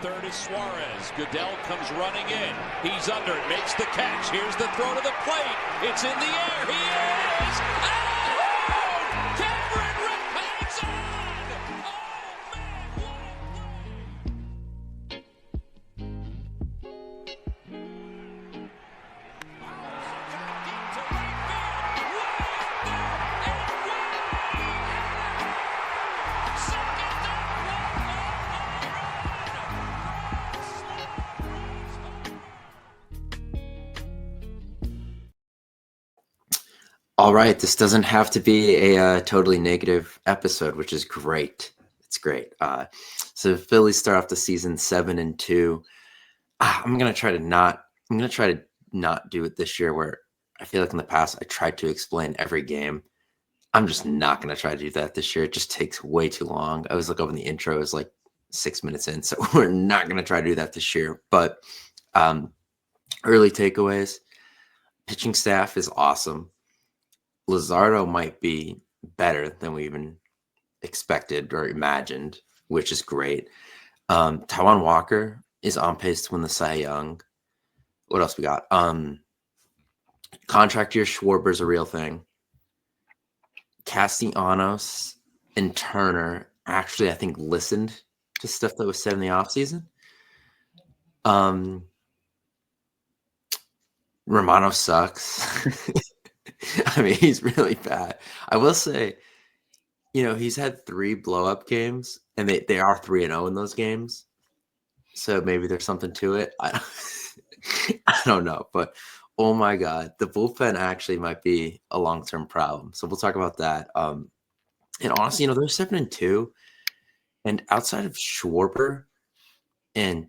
Third is Suarez. Goodell comes running in. He's under it, makes the catch. Here's the throw to the plate. It's in the air. He is out! Cameron Rick hangs on! Oh, man, what a play! Deep to right field. Way up there, and way second All right, this doesn't have to be a totally negative episode, which is great. It's great. So the Phillies start off the season 7-2. I'm gonna try to not do it this year, where I feel like in the past I tried to explain every game. I'm just not gonna try to do that this year. It just takes way too long. I was over the intro, it was like 6 minutes in, so we're not gonna try to do that this year. But early takeaways: pitching staff is awesome. Luzardo might be better than we even expected or imagined, which is great. Taijuan Walker is on pace to win the Cy Young. What else we got? Contract year Schwarber's a real thing. Castellanos and Turner actually, I think, listened to stuff that was said in the offseason. Romano sucks. I mean, he's really bad. I will say, he's had 3 blow-up games, and they are 3-0 in those games. So maybe there's something to it. I don't know. But, oh, my God, the bullpen actually might be a long-term problem. So we'll talk about that. And honestly, they're 7-2. And outside of Schwarber and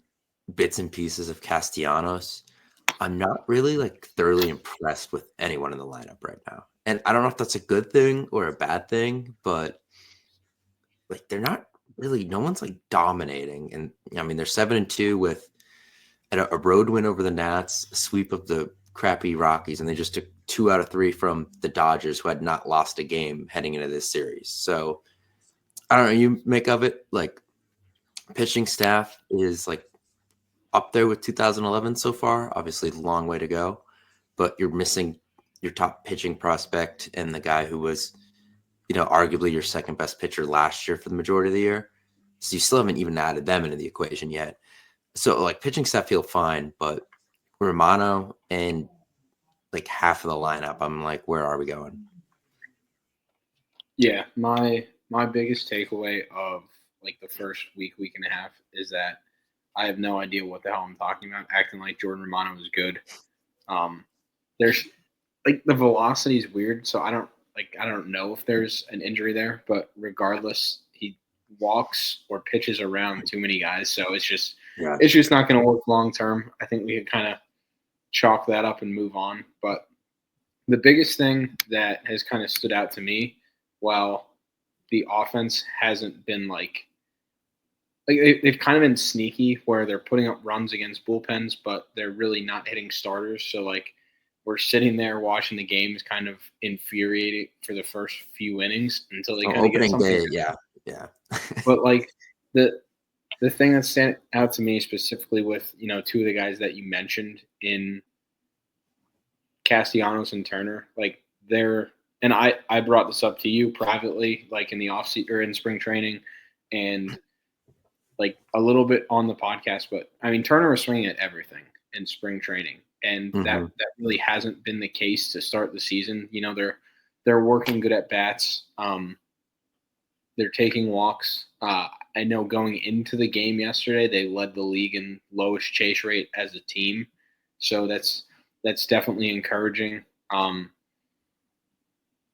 bits and pieces of Castellanos, I'm not really thoroughly impressed with anyone in the lineup right now. And I don't know if that's a good thing or a bad thing, but they're not really, no one's dominating. And I mean, they're 7-2 with a road win over the Nats, a sweep of the crappy Rockies, and they just took 2 out of 3 from the Dodgers, who had not lost a game heading into this series. So I don't know, you make of it, pitching staff is up there with 2011 so far. Obviously, a long way to go, but you're missing your top pitching prospect and the guy who was, arguably your second best pitcher last year for the majority of the year. So you still haven't even added them into the equation yet. So pitching staff feel fine, but Romano and half of the lineup, I'm where are we going? Yeah, my biggest takeaway of the first week and a half is that I have no idea what the hell I'm talking about, acting like Jordan Romano is good. There's the velocity is weird, so I don't know if there's an injury there, but regardless, he walks or pitches around too many guys, so it's just not going to work long term. I think we can kind of chalk that up and move on. But the biggest thing that has kind of stood out to me, while the offense hasn't been they've kind of been sneaky where they're putting up runs against bullpens, but they're really not hitting starters. So we're sitting there watching the games kind of infuriated for the first few innings until they kind of get something. Yeah. But the thing that stands out to me specifically with 2 of the guys that you mentioned in Castellanos and Turner, and I brought this up to you privately, in the offseason or in spring training, and a little bit on the podcast, but I mean, Turner was swinging at everything in spring training, and that really hasn't been the case to start the season. They're working good at bats. They're taking walks. I know going into the game yesterday, they led the league in lowest chase rate as a team, so that's definitely encouraging. I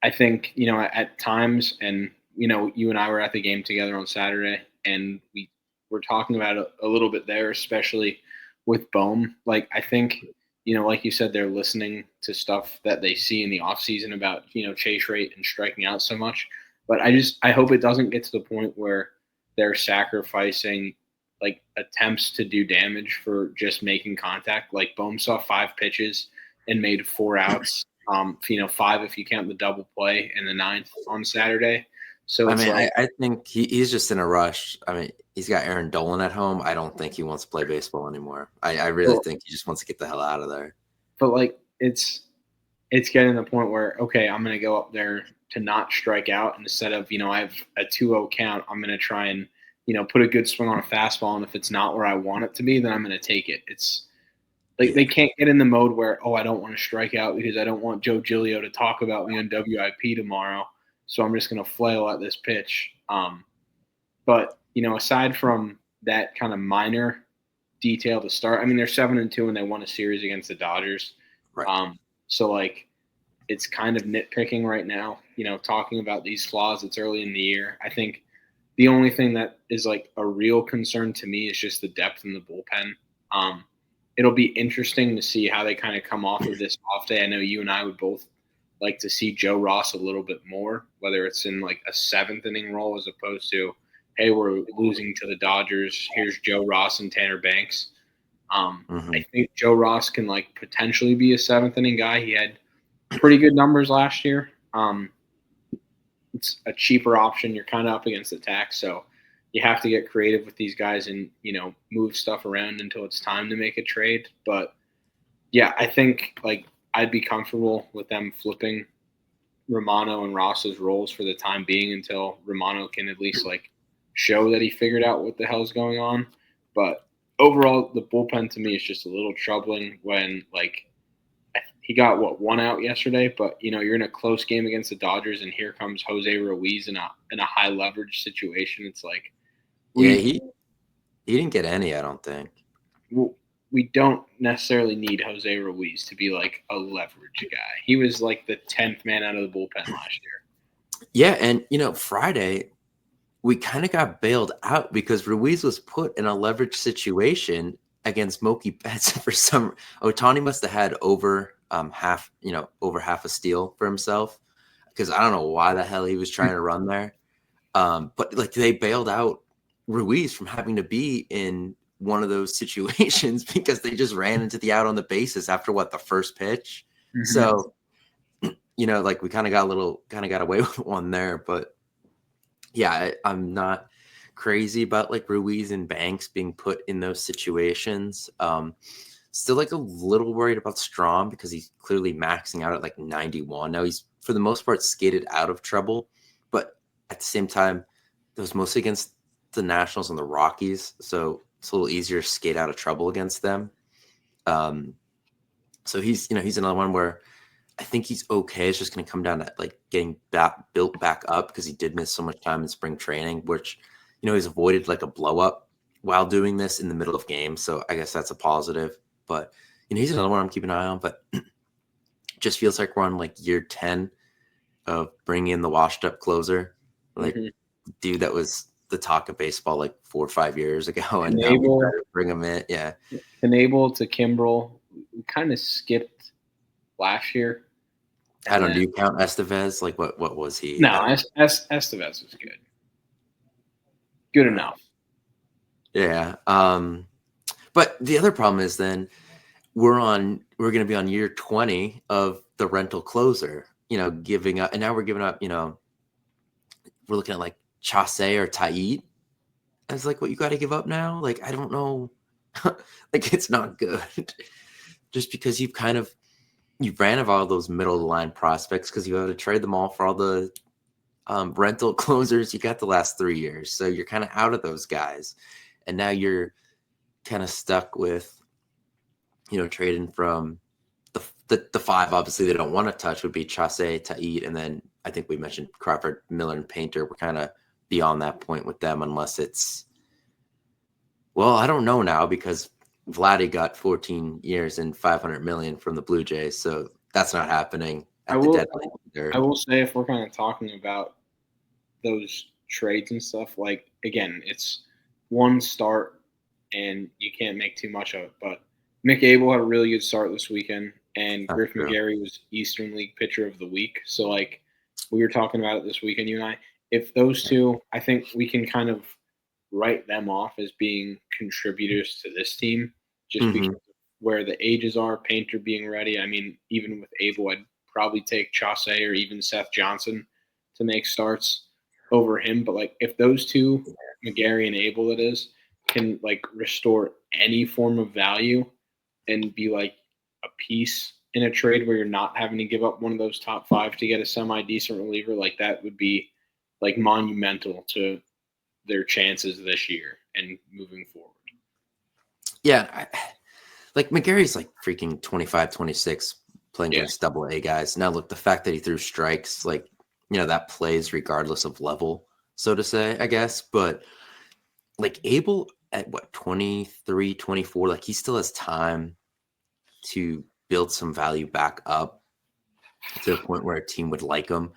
think at times, and you and I were at the game together on Saturday, and we were talking about it a little bit there, especially with Bohm. I think, like you said, they're listening to stuff that they see in the offseason about, chase rate and striking out so much. But I hope it doesn't get to the point where they're sacrificing attempts to do damage for just making contact. Bohm saw 5 pitches and made 4 outs. 5 if you count the double play in the 9th on Saturday. So it's I think he's just in a rush. I mean, he's got Aaron Dolan at home. I don't think he wants to play baseball anymore. I really think he just wants to get the hell out of there. But like it's getting to the point where, okay, I'm going to go up there to not strike out, and instead of, I have a 2-0 count, I'm going to try and, put a good swing on a fastball. And if it's not where I want it to be, then I'm going to take it. It's like they can't get in the mode where, I don't want to strike out because I don't want Joe Giglio to talk about me on WIP tomorrow. So I'm just going to flail at this pitch. But, aside from that kind of minor detail to start, I mean, they're 7-2 and they won a series against the Dodgers. Right. So like, it's kind of nitpicking right now, talking about these flaws. It's early in the year. I think the only thing that is like a real concern to me is just the depth in the bullpen. It'll be interesting to see how they kind of come off of this off day. I know you and I would both like to see Joe Ross a little bit more, whether it's in like a 7th inning role as opposed to, hey, we're losing to the Dodgers. Here's Joe Ross and Tanner Banks. I think Joe Ross can like potentially be a 7th inning guy. He had pretty good numbers last year. It's a cheaper option. You're kind of up against the tax, so you have to get creative with these guys and, move stuff around until it's time to make a trade. But yeah, I think like I'd be comfortable with them flipping Romano and Ross's roles for the time being until Romano can at least like show that he figured out what the hell's going on. But overall, the bullpen to me is just a little troubling when like he got one out yesterday, but you're in a close game against the Dodgers and here comes Jose Ruiz in a high leverage situation. It's like he didn't get any, I don't think. We don't necessarily need Jose Ruiz to be like a leverage guy. He was like the 10th man out of the bullpen last year. Yeah, and Friday we kind of got bailed out because Ruiz was put in a leverage situation against Mookie Betts for some. Ohtani must have had over half a steal for himself because I don't know why the hell he was trying to run there. But like they bailed out Ruiz from having to be in one of those situations because they just ran into the out on the bases after the first pitch. Mm-hmm. So, like we kind of got away with one there, but yeah, I'm not crazy about like Ruiz and Banks being put in those situations. Still like a little worried about Strom because he's clearly maxing out at like 91. Now he's for the most part skated out of trouble, but at the same time, it was mostly against the Nationals and the Rockies. So it's a little easier to skate out of trouble against them. So he's another one where I think he's okay. It's just going to come down to like getting built back up because he did miss so much time in spring training, which, he's avoided like a blow up while doing this in the middle of games. So I guess that's a positive. But he's another one I'm keeping an eye on. But just feels like we're on like year 10 of bringing in the washed up closer, like dude that was the talk of baseball like 4 or 5 years ago, and now we try to bring him in. Yeah, Knebel to Kimbrel, we kind of skipped last year. I don't know. Do you count Estevez? Like what was he? No, Estevez was good. Good enough. Yeah. But the other problem is then we're going to be on year 20 of the rental closer, giving up. And now we're giving up, we're looking at like Chase or Tait as like what you got to give up now. Like, I don't know. Like, it's not good just because you ran of all those middle of the line prospects because you had to trade them all for all the rental closers you got the last 3 years. So you're kind of out of those guys. And now you're kind of stuck with, trading from the 5, obviously they don't want to touch would be Chase, Tait, and then I think we mentioned Crawford, Miller, and Painter. We're kind of beyond that point with them unless it's, well, I don't know now because Vladdy got 14 years and $500 million from the Blue Jays, so that's not happening at the deadline either. I will say, if we're kind of talking about those trades and stuff, like again, it's one start and you can't make too much of it. But Mick Abel had a really good start this weekend, and Griff McGarry was Eastern League Pitcher of the Week. So like we were talking about it this weekend, you and I. If those two, I think we can kind of write them off as being contributors to this team, just because of where the ages are. Painter being ready. I mean, even with Abel, I'd probably take Chase or even Seth Johnson to make starts. over him. But like if those two, McGarry and Abel, it is, can like restore any form of value and be like a piece in a trade where you're not having to give up one of those top 5 to get a semi decent reliever, like that would be like monumental to their chances this year and moving forward. Yeah, like McGarry's like freaking 25, 26 playing against AA guys. Now look, the fact that he threw strikes, like, that plays regardless of level, so to say, I guess. But like Abel at what, 23, 24, like he still has time to build some value back up to the point where a team would like him.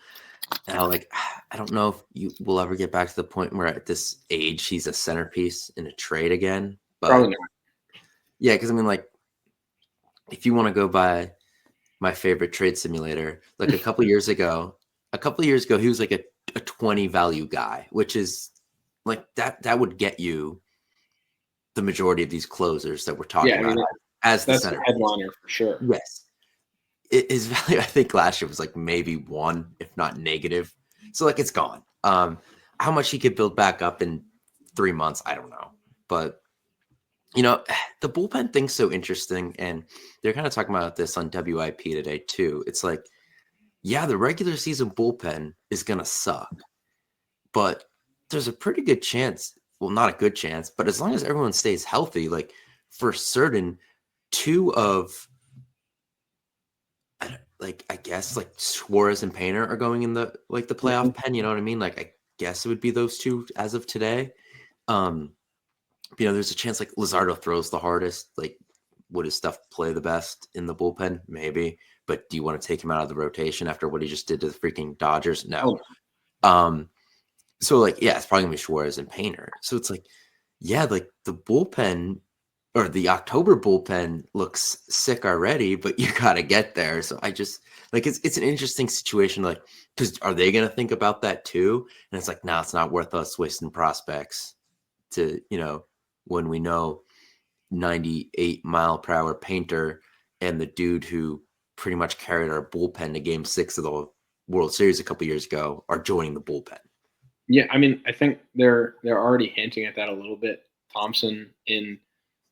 Now, like, I don't know if you will ever get back to the point where at this age he's a centerpiece in a trade again. But Probably not. Yeah, because I mean, like, if you want to go by my favorite trade simulator, like a couple years ago, he was like a 20 value guy, which is like that would get you the majority of these closers that we're talking about as the that's center. The headliner for sure. Yes. His value, I think last year was like maybe 1, if not negative. So like it's gone. How much he could build back up in 3 months, I don't know. But the bullpen thing's so interesting, and they're kind of talking about this on WIP today too. It's like, yeah, the regular season bullpen is gonna suck, but there's a pretty good chance. Well, not a good chance, but as long as everyone stays healthy, like for certain, 2 of I guess like Suarez and Painter are going in the playoff pen. You know what I mean? Like I guess it would be those 2 as of today. There's a chance like Luzardo throws the hardest. Like, would his stuff play the best in the bullpen? Maybe. But do you want to take him out of the rotation after what he just did to the freaking Dodgers? No. So like, yeah, it's probably gonna be Suarez and Painter. So it's like, yeah, like the bullpen or the October bullpen looks sick already, but you gotta get there. So I just like it's an interesting situation, like, because are they gonna think about that too? And it's like, no, it's not worth us wasting prospects to, when we know 98-mile-per-hour Painter and the dude who pretty much carried our bullpen to Game 6 of the World Series a couple years ago are joining the bullpen. Yeah, I mean, I think they're already hinting at that a little bit. Thompson,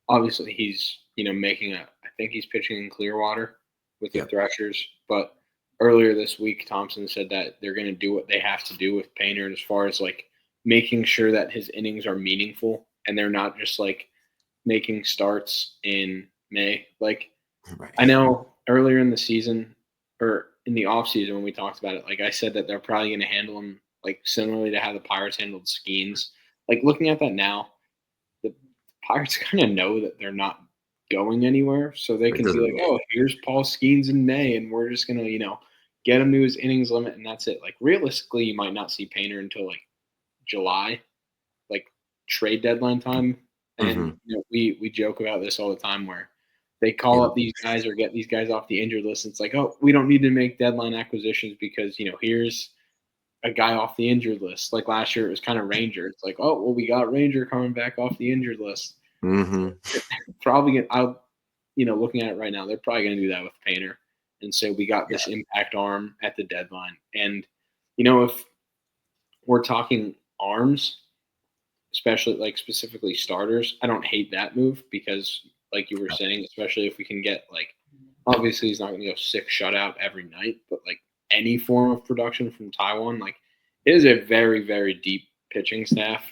obviously he's I think he's pitching in Clearwater with the Threshers, but earlier this week Thompson said that they're going to do what they have to do with Painter as far as like making sure that his innings are meaningful and they're not just like making starts in May. Like, right. I know earlier in the season or in the off season when we talked about it, like I said that they're probably going to handle him like similarly to how the Pirates handled Skeens. Like looking at that now, the Pirates kind of know that they're not going anywhere, so they can be like, "Oh, here's Paul Skeens in May, and we're just gonna, get him to his innings limit, and that's it." Like realistically, you might not see Painter until like July, like trade deadline time. And we joke about this all the time where they call up these guys or get these guys off the injured list. It's like, oh, we don't need to make deadline acquisitions because here's a guy off the injured list. Like last year, it was kind of Ranger. It's like, oh, well, we got Ranger coming back off the injured list. Probably, looking at it right now, they're probably going to do that with Painter. And so we got this impact arm at the deadline. And if we're talking arms, especially like specifically starters, I don't hate that move because, like you were saying, especially if we can get like, obviously he's not going to go 6 shutout every night, but like any form of production from Taiwan, like it is a very, very deep pitching staff.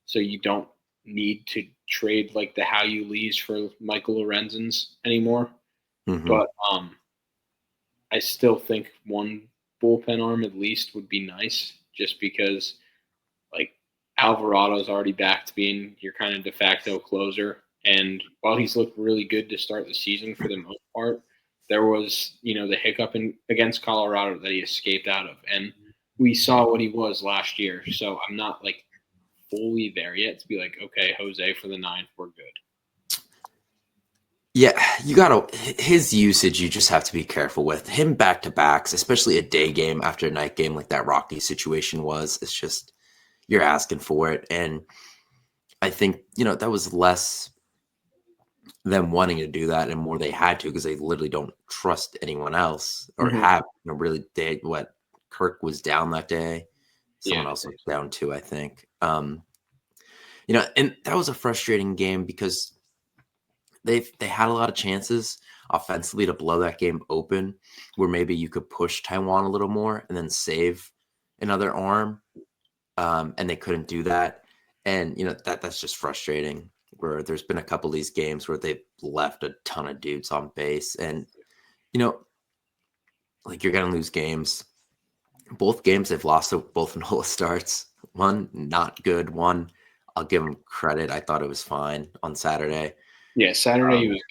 So you don't need to trade like the How You Lees for Michael Lorenzens anymore. But I still think one bullpen arm at least would be nice just because like Alvarado's already back to being your kind of de facto closer. And while he's looked really good to start the season for the most part, there was, the hiccup against Colorado that he escaped out of. And we saw what he was last year. So I'm not like fully there yet to be like, okay, Jose for the 9th, we're good. Yeah, his usage, you just have to be careful with. Him back-to-backs, especially a day game after a night game like that Rocky situation was, it's just, you're asking for it. And I think, that was less them wanting to do that and more they had to because they literally don't trust anyone else or have really Kirk was down that day. Someone else was down 2, I think. And that was a frustrating game because they had a lot of chances offensively to blow that game open, where maybe you could push Taiwan a little more and then save another arm, and they couldn't do that. And that's just frustrating. Where there's been a couple of these games where they've left a ton of dudes on base, and like you're gonna lose games. Both games they've lost to both Nola starts. One not good. One I'll give him credit. I thought it was fine on Saturday. Yeah, Saturday he was,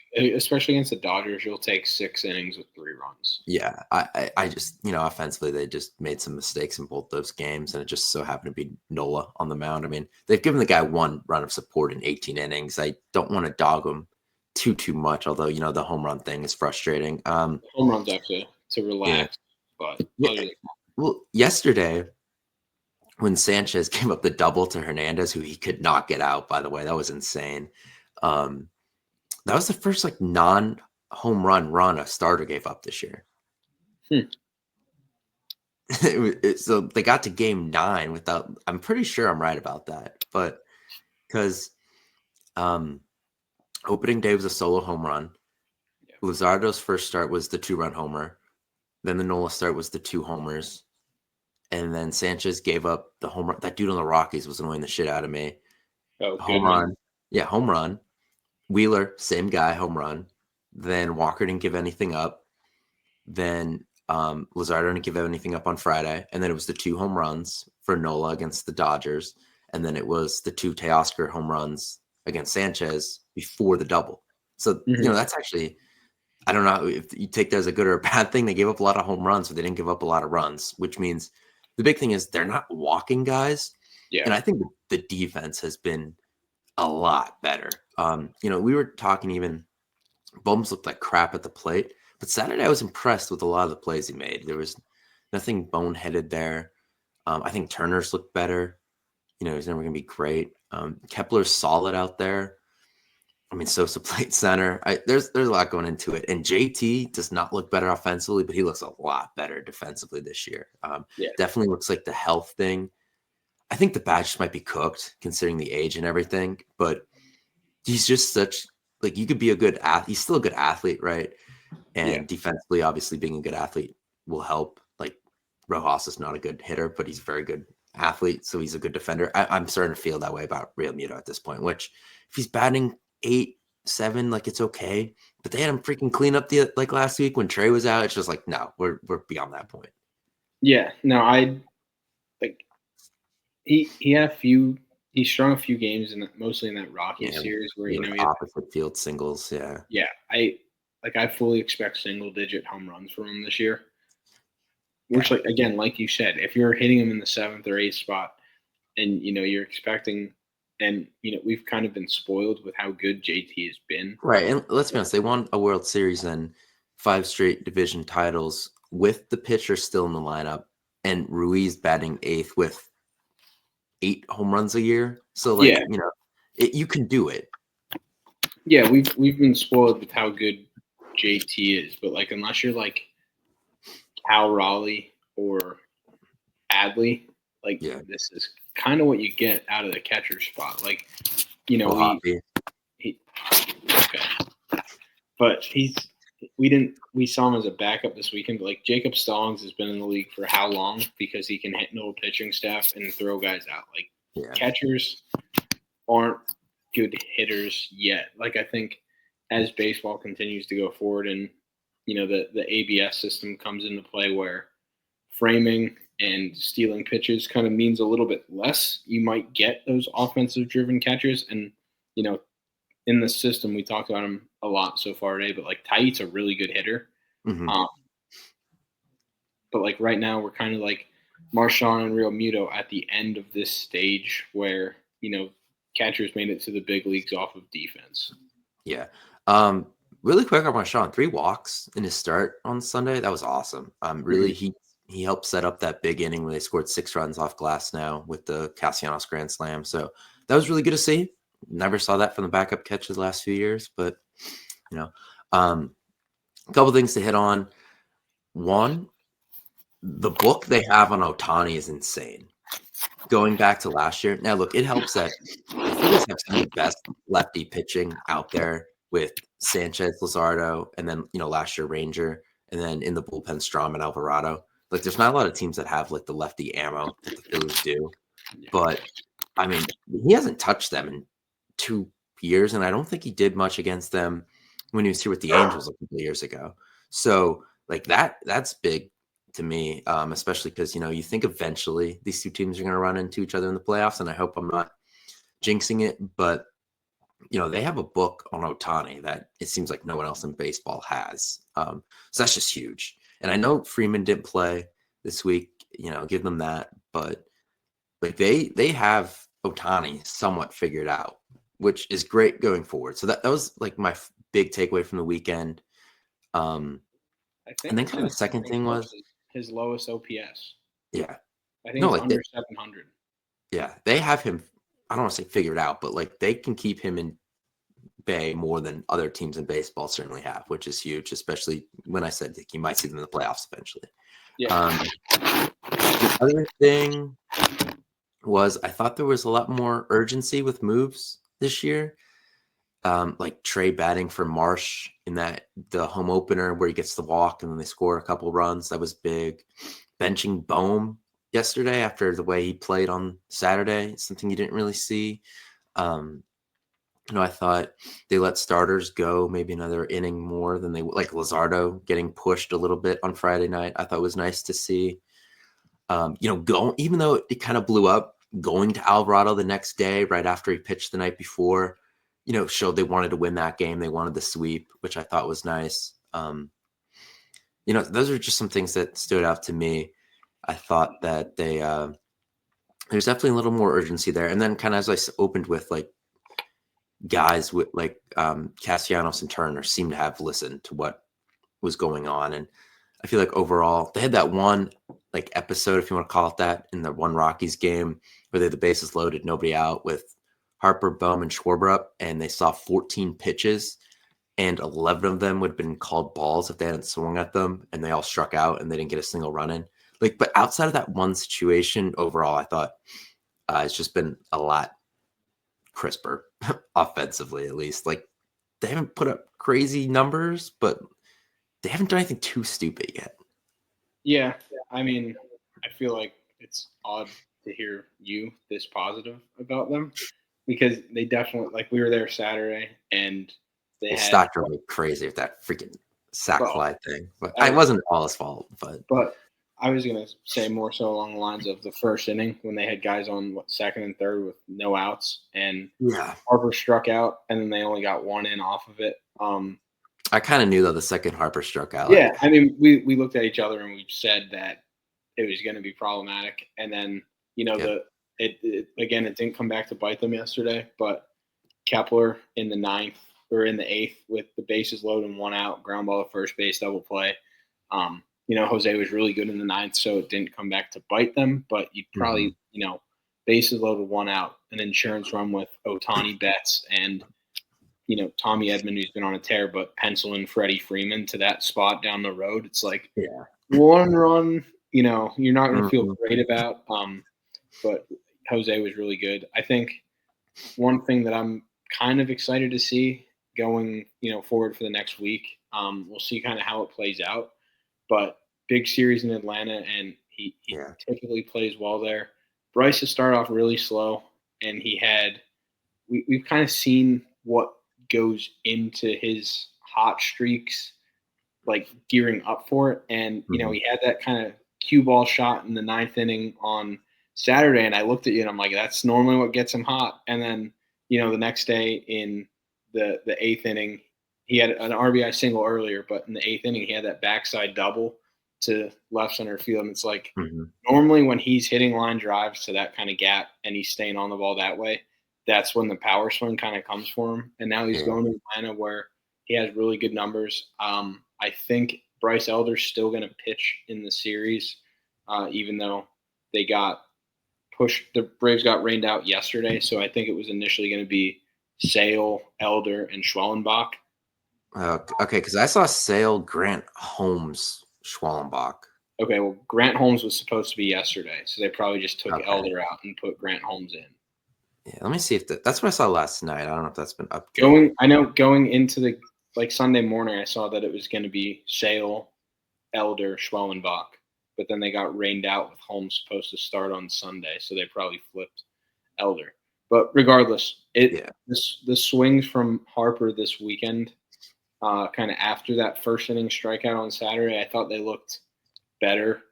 especially against the Dodgers, you'll take 6 innings with 3 runs. Yeah, I just offensively they just made some mistakes in both those games, and it just so happened to be Nola on the mound. I mean, they've given the guy 1 run of support in 18 innings. I don't want to dog him too much, although the home run thing is frustrating. Home runs actually to relax, but well, yesterday when Sanchez gave up the double to Hernandez, who he could not get out, by the way, that was insane. That was the first non-home run a starter gave up this year. So they got to game 9 without. I'm pretty sure I'm right about that, but because opening day was a solo home run. Yeah. Luzardo's first start was the 2-run homer. Then the Nola start was the 2 homers. And then Sanchez gave up the home run. That dude on the Rockies was annoying the shit out of me. Oh, home run. Yeah, home run. Wheeler, same guy, home run. Then Walker didn't give anything up. Then Luzardo didn't give anything up on Friday. And then it was the 2 home runs for Nola against the Dodgers. And then it was the 2 Teoscar home runs against Sanchez before the double. So, that's actually, I don't know if you take that as a good or a bad thing. They gave up a lot of home runs, but they didn't give up a lot of runs, which means the big thing is they're not walking guys. Yeah. And I think the defense has been a lot better. We were talking even Bums looked like crap at the plate, but Saturday I was impressed with a lot of the plays he made. There was nothing boneheaded there. I think Turner's looked better. He's never going to be great. Kepler's solid out there. I mean, Sosa played center. There's a lot going into it. And JT does not look better offensively, but he looks a lot better defensively this year. Definitely looks like the health thing. I think the bat just might be cooked considering the age and everything, but he's just such, like, you could be a good athlete. He's still a good athlete, right? And defensively, obviously being a good athlete will help. Like, Rojas is not a good hitter, but he's a very good athlete, so he's a good defender. I'm starting to feel that way about Real Muto at this point, which if he's batting 8-7, like, it's okay. But they had him freaking clean up last week when Trey was out. It's just like, no, we're beyond that point. Yeah, no, he had a few. He strung a few games mostly in that Rockies series where he opposite field singles. Yeah. I fully expect single-digit home runs from him this year. Which, again, like you said, if you're hitting him in the 7th or 8th spot, and you're expecting, and we've kind of been spoiled with how good JT has been. Right, and let's be honest, they won a World Series and 5 straight division titles with the pitcher still in the lineup, and Ruiz batting 8th with 8 home runs a year. So you can do it. Yeah, we've been spoiled with how good JT is, but unless you're like Cal Raleigh or Adley, this is kind of what you get out of the catcher spot. But we saw him as a backup this weekend, but Jacob Stallings has been in the league for how long? Because he can hit no pitching staff and throw guys out. Catchers aren't good hitters yet. I think as baseball continues to go forward and the ABS system comes into play where framing and stealing pitches kind of means a little bit less, you might get those offensive driven catchers. And in the system, we talked about him a lot so far today, but Tait's a really good hitter. Mm-hmm. But right now we're kind of Marshawn and Real Muto at the end of this stage where, catchers made it to the big leagues off of defense. Yeah. Really quick on Marshawn, 3 walks in his start on Sunday. That was awesome. Really, he helped set up that big inning where they scored 6 runs off glass now with the Castellanos grand slam. So that was really good to see. Never saw that from the backup catcher the last few years, but a couple things to hit on. One, the book they have on Ohtani is insane. going back to last year. Now, look, it helps that the Phillies have some of the best lefty pitching out there with Sanchez, Luzardo, and then last year Ranger, and then in the bullpen Strom and Alvarado. Like, there's not a lot of teams that have like the lefty ammo that the Phillies do. But I mean, he hasn't touched them in 2 years, and I don't think he did much against them when he was here with the Angels a couple of years ago. So like that's big to me, especially because you think eventually these two teams are going to run into each other in the playoffs, and I hope I'm not jinxing it, but they have a book on Ohtani that it seems like no one else in baseball has. So that's just huge. And I know Freeman didn't play this week, give them that, but like they have Ohtani somewhat figured out, which is great going forward. So that was like my big takeaway from the weekend. I think And then kind of the second thing was his lowest OPS. Yeah. I think it's under 700. Yeah, they have him. I don't want to say figured out, but like they can keep him in bay more than other teams in baseball certainly have, which is huge, especially when I said that you might see them in the playoffs eventually. Yeah. The other thing was I thought there was a lot more urgency with moves this year. Like Trey batting for Marsh in the home opener where he gets the walk and then they score a couple runs. That was big. Benching Bohm yesterday after the way he played on Saturday, something you didn't really see. I thought they let starters go maybe another inning more than they like Luzardo getting pushed a little bit on Friday night. I thought was nice to see. Even though it kind of blew up, going to Alvarado the next day right after he pitched the night before, showed they wanted to win that game. They wanted the sweep, which I thought was nice. Those are just some things that stood out to me. I thought that there's definitely a little more urgency there. And then kind of as I opened with like guys with like Castellanos and Turner seem to have listened to what was going on. And I feel like overall they had that one like episode, if you want to call it that, in the one Rockies game where they had the bases loaded, nobody out with Harper, Bohm, and Schwarber up, and they saw 14 pitches and 11 of them would have been called balls if they hadn't swung at them, and they all struck out and they didn't get a single run in. Like, but outside of that one situation, overall, I thought it's just been a lot crisper offensively, at least. Like, they haven't put up crazy numbers, but they haven't done anything too stupid yet. Yeah, I mean, I feel like it's odd to hear you this positive about them because they definitely, like, we were there Saturday and they stock drove me crazy with that freaking sack fly thing. But it wasn't all his fault. But I was going to say more so along the lines of the first inning when they had guys on second and third with no outs, and Harper struck out, and then they only got one in off of it. I kind of knew, though, the second Harper struck out. Yeah, I mean, we looked at each other and we said that it was going to be problematic, and then it didn't come back to bite them yesterday. But Kepler in the ninth or in the eighth with the bases loaded and one out, ground ball to first base, double play. Jose was really good in the ninth, so it didn't come back to bite them. But you'd probably, bases loaded, one out, an insurance run with Ohtani, Betts, and Tommy Edman, who's been on a tear, but pencil in Freddie Freeman to that spot down the road. It's like one run, you're not going to feel great about. But Jose was really good. I think one thing that I'm kind of excited to see going, forward for the next week, we'll see kind of how it plays out. But big series in Atlanta, and he typically plays well there. Bryce has started off really slow, and we've kind of seen what goes into his hot streaks, like gearing up for it. And, he had that kind of cue ball shot in the ninth inning on Saturday, and I looked at you and I'm like, that's normally what gets him hot. And then, the next day in the eighth inning, he had an RBI single earlier, but in the eighth inning, he had that backside double to left center field. And it's like normally when he's hitting line drives to that kind of gap and he's staying on the ball that way, that's when the power swing kind of comes for him. And now he's going to Atlanta where he has really good numbers. I think Bryce Elder's still going to pitch in the series, even though they got pushed. The Braves got rained out yesterday. So I think it was initially going to be Sale, Elder, and Schwellenbach. Okay, because I saw Sale, Grant, Holmes, Schwallenbach. Okay, well, Grant Holmes was supposed to be yesterday, so they probably just took Okay. Elder out and put Grant Holmes in. Yeah, let me see if that's what I saw last night. I don't know if that's been updated. Going into the Sunday morning, I saw that it was going to be Sale, Elder, Schwellenbach, but then they got rained out with Holmes supposed to start on Sunday, so they probably flipped Elder. But regardless, the swings from Harper this weekend, kind of after that first inning strikeout on Saturday, I thought they looked better.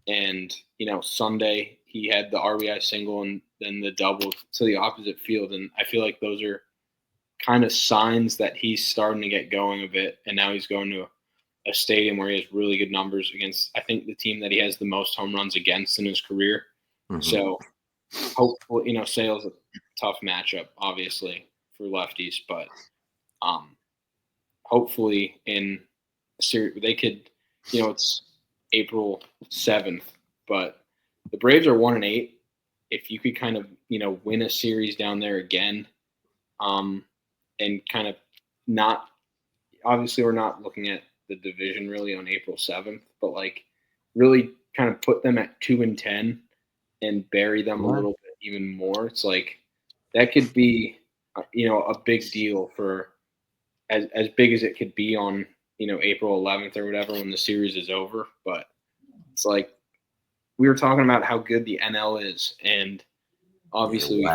And Sunday he had the RBI single and then the double to the opposite field, and I feel like those are kind of signs that he's starting to get going a bit. And now he's going to a stadium where he has really good numbers against, I think, the team that he has the most home runs against in his career. Mm-hmm. So hopefully, Sale's a tough matchup, obviously, for lefties, but hopefully in a series they could, it's April 7th, but the Braves are 1-8. If you could kind of, win a series down there again, and kind of not, obviously we're not looking at the division really on April 7th, but like really kind of put them at 2-10 and bury them a little bit even more. It's like that could be, a big deal for as big as it could be on, April 11th or whatever when the series is over. But it's like we were talking about how good the NL is, and obviously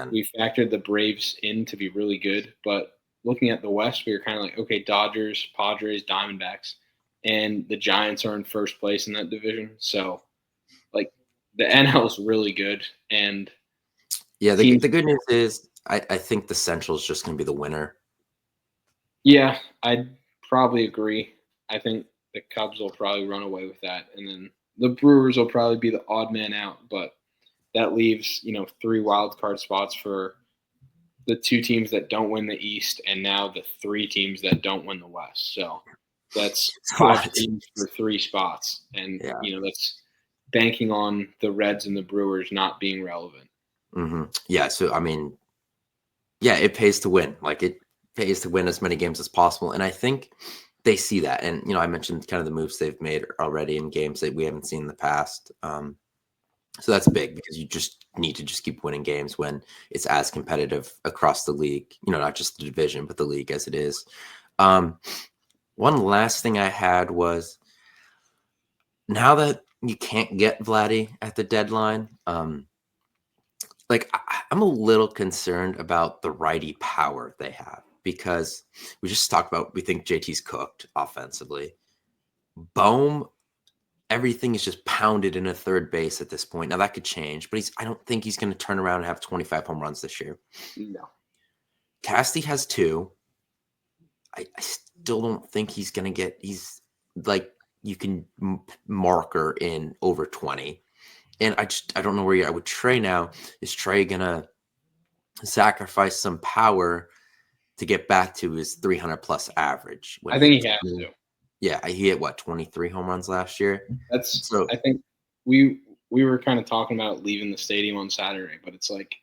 we factored the Braves in to be really good. But looking at the West, we were kind of like, okay, Dodgers, Padres, Diamondbacks, and the Giants are in first place in that division. So, like, the NL is really good. And yeah, the good news is I think the Central is just going to be the winner. Yeah, I'd probably agree. I think the Cubs will probably run away with that, and then the Brewers will probably be the odd man out. But that leaves, 3 wild card spots for the 2 teams that don't win the East, and now the 3 teams that don't win the West. So that's 5 teams for 3 spots, and that's banking on the Reds and the Brewers not being relevant. Mm-hmm. Yeah, so I mean, yeah, it pays to win. Like it pays to win as many games as possible, and I think they see that. And I mentioned kind of the moves they've made already in games that we haven't seen in the past. So that's big because you just need to just keep winning games when it's as competitive across the league, not just the division, but the league as it is. One last thing I had was now that you can't get Vladdy at the deadline, I'm a little concerned about the righty power they have because we just talked about, we think JT's cooked offensively. Bohm, everything is just pounded in a third base at this point. Now that could change, but I don't think he's going to turn around and have 25 home runs this year. No. Casty has 2. I still don't think he's going to get, he's like, you can marker in over 20. And I don't know where I would Trey now. Is Trey going to sacrifice some power to get back to his 300 plus average? I think he has to. Yeah, he hit 23 home runs last year. I think we were kind of talking about leaving the stadium on Saturday, but it's like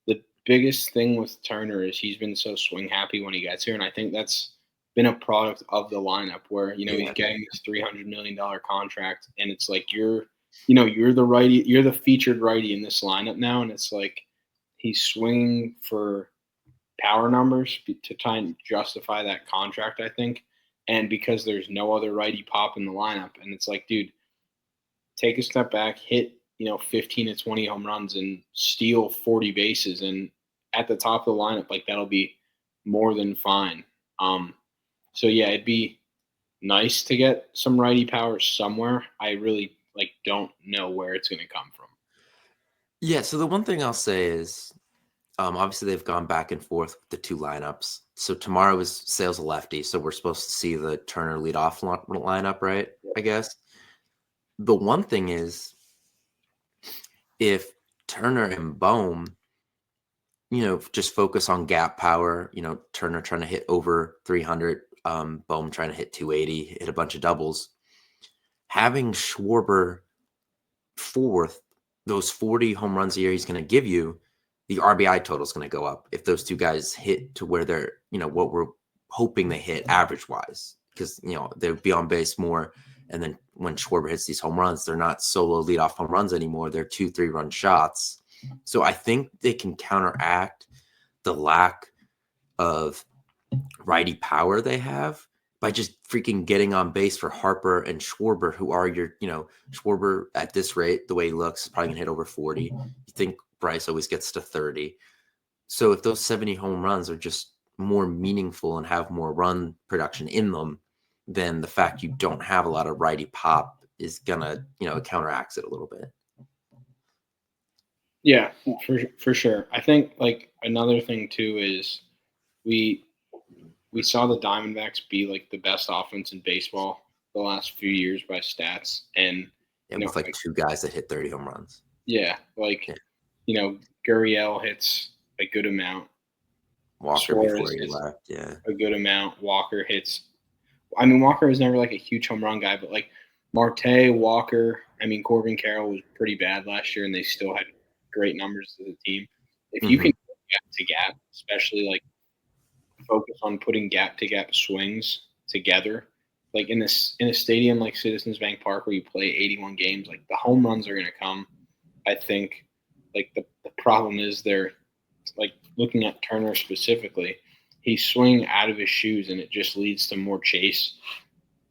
the biggest thing with Turner is he's been so swing happy when he gets here, and I think that's been a product of the lineup where he's getting this $300 million contract, and it's like you're the righty, you're the featured righty in this lineup now, and it's like he's swinging for power numbers to try and justify that contract, I think. And because there's no other righty pop in the lineup, and it's like, dude, take a step back, hit 15 to 20 home runs, and steal 40 bases, and at the top of the lineup, like that'll be more than fine. So yeah, it'd be nice to get some righty power somewhere. I really don't know where it's going to come from. Yeah. So the one thing I'll say is, obviously they've gone back and forth with the 2 lineups. So tomorrow is Sale's a lefty, so we're supposed to see the Turner leadoff lineup, right? I guess. The one thing is, if Turner and Bohm, just focus on gap power, Turner trying to hit over 300, Bohm trying to hit 280, hit a bunch of doubles. Having Schwarber 4th, those 40 home runs a year he's going to give you, the RBI total is going to go up if those 2 guys hit to where they're, what we're hoping they hit average wise, because, they would be on base more. And then when Schwarber hits these home runs, they're not solo leadoff home runs anymore. They're 2-3 run shots. So I think they can counteract the lack of righty power they have by just freaking getting on base for Harper and Schwarber, who are your, Schwarber at this rate, the way he looks, is probably gonna hit over 40. You think Bryce always gets to 30. So if those 70 home runs are just more meaningful and have more run production in them, then the fact you don't have a lot of righty pop is gonna, it counteracts it a little bit. Yeah, for sure. I think like another thing too is we saw the Diamondbacks be like the best offense in baseball the last few years by stats, and with like two guys that hit 30 home runs. Yeah, Gurriel hits a good amount. Walker Suarez before he left, a good amount. Walker hits. I mean, Walker was never like a huge home run guy, but like Marte, Walker. I mean, Corbin Carroll was pretty bad last year, and they still had great numbers as a team. If you can go gap to gap, especially like focus on putting gap to gap swings together, like in a stadium like Citizens Bank Park where you play 81 games, like the home runs are going to come. I think like the problem is they're like looking at Turner specifically, he's swinging out of his shoes and it just leads to more chase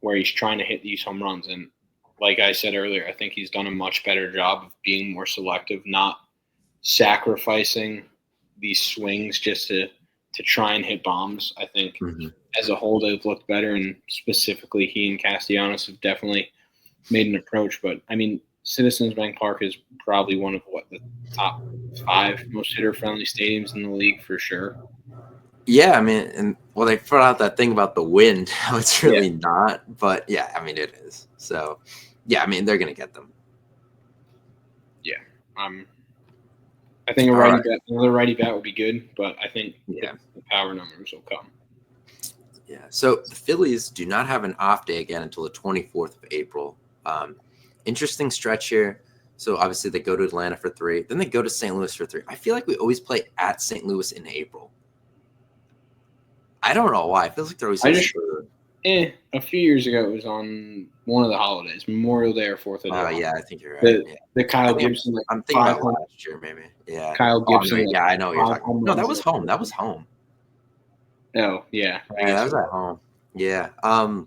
where he's trying to hit these home runs. And like I said earlier, I think he's done a much better job of being more selective, not sacrificing these swings just to try and hit bombs. I think as a whole they've looked better, and specifically he and Castellanos have definitely made an approach. But I mean, Citizens Bank Park is probably one of the top 5 most hitter-friendly stadiums in the league for sure. Yeah, I mean, and they put out that thing about the wind. How it's really not, but yeah, I mean it is. So, yeah, I mean they're gonna get them. Yeah, I think another righty bat would be good, but I think the power numbers will come. Yeah. So the Phillies do not have an off day again until the 24th of April. Interesting stretch here. So obviously they go to Atlanta for 3, then they go to St. Louis for 3. I feel like we always play at St. Louis in April. I don't know why. It feels like they're always. A few years ago it was on one of the holidays, Memorial Day or 4th of July. Oh yeah, I think you're right. The Kyle Gibson. I'm thinking about last year, maybe. Yeah. Kyle Gibson. Yeah, I know what you're talking about. No, that was home. That was home. Oh yeah. Yeah, that was at home. Yeah. And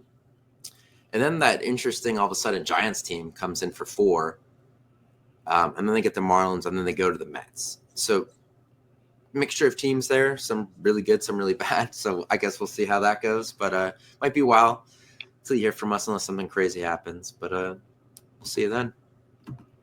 then that interesting, all of a sudden, Giants team comes in for 4. And then they get the Marlins, and then they go to the Mets. So mixture of teams there, some really good, some really bad. So I guess we'll see how that goes. But might be a while till you hear from us unless something crazy happens. But we'll see you then.